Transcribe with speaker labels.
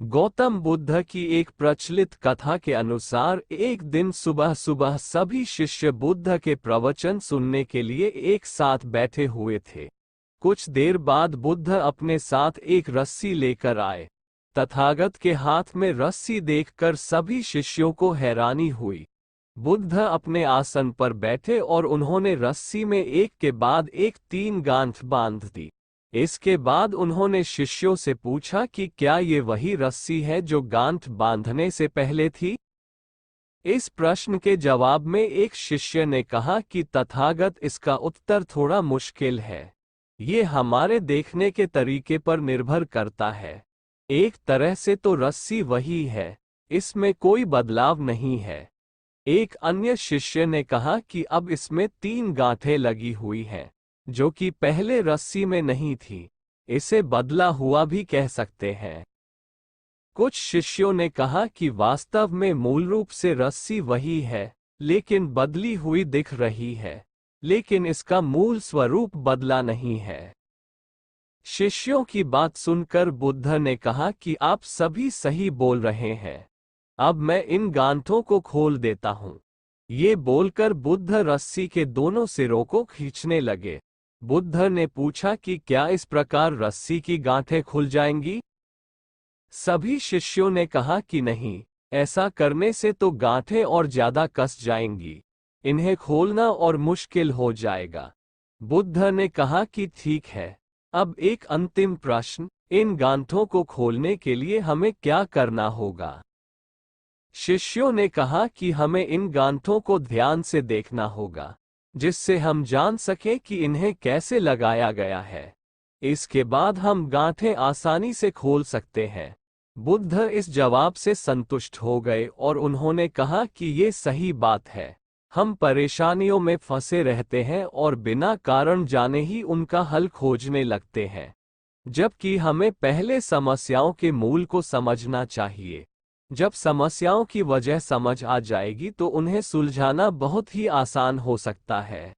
Speaker 1: गौतम बुद्ध की एक प्रचलित कथा के अनुसार एक दिन सुबह सुबह सभी शिष्य बुद्ध के प्रवचन सुनने के लिए एक साथ बैठे हुए थे। कुछ देर बाद बुद्ध अपने साथ एक रस्सी लेकर आए। तथागत के हाथ में रस्सी देखकर सभी शिष्यों को हैरानी हुई। बुद्ध अपने आसन पर बैठे और उन्होंने रस्सी में एक के बाद एक 3 गांठ बांध दी। इसके बाद उन्होंने शिष्यों से पूछा कि क्या ये वही रस्सी है जो गांठ बांधने से पहले थी। इस प्रश्न के जवाब में एक शिष्य ने कहा कि तथागत, इसका उत्तर थोड़ा मुश्किल है। ये हमारे देखने के तरीके पर निर्भर करता है। एक तरह से तो रस्सी वही है, इसमें कोई बदलाव नहीं है। एक अन्य शिष्य ने कहा कि अब इसमें 3 गांठें लगी हुई हैं, जो कि पहले रस्सी में नहीं थी। इसे बदला हुआ भी कह सकते हैं। कुछ शिष्यों ने कहा कि वास्तव में मूल रूप से रस्सी वही है, लेकिन बदली हुई दिख रही है, लेकिन इसका मूल स्वरूप बदला नहीं है। शिष्यों की बात सुनकर बुद्ध ने कहा कि आप सभी सही बोल रहे हैं। अब मैं इन गांठों को खोल देता हूं। ये बोलकर बुद्ध रस्सी के दोनों सिरों को खींचने लगे। बुद्ध ने पूछा कि क्या इस प्रकार रस्सी की गांठें खुल जाएंगी? सभी शिष्यों ने कहा कि नहीं, ऐसा करने से तो गांठें और ज्यादा कस जाएंगी। इन्हें खोलना और मुश्किल हो जाएगा। बुद्ध ने कहा कि ठीक है, अब एक अंतिम प्रश्न, इन गांठों को खोलने के लिए हमें क्या करना होगा? शिष्यों ने कहा कि हमें इन गांठों को ध्यान से देखना होगा, जिससे हम जान सकें कि इन्हें कैसे लगाया गया है। इसके बाद हम गांठें आसानी से खोल सकते हैं। बुद्ध इस जवाब से संतुष्ट हो गए और उन्होंने कहा कि ये सही बात है। हम परेशानियों में फंसे रहते हैं और बिना कारण जाने ही उनका हल खोजने लगते हैं, जबकि हमें पहले समस्याओं के मूल को समझना चाहिए। जब समस्याओं की वजह समझ आ जाएगी तो उन्हें सुलझाना बहुत ही आसान हो सकता है।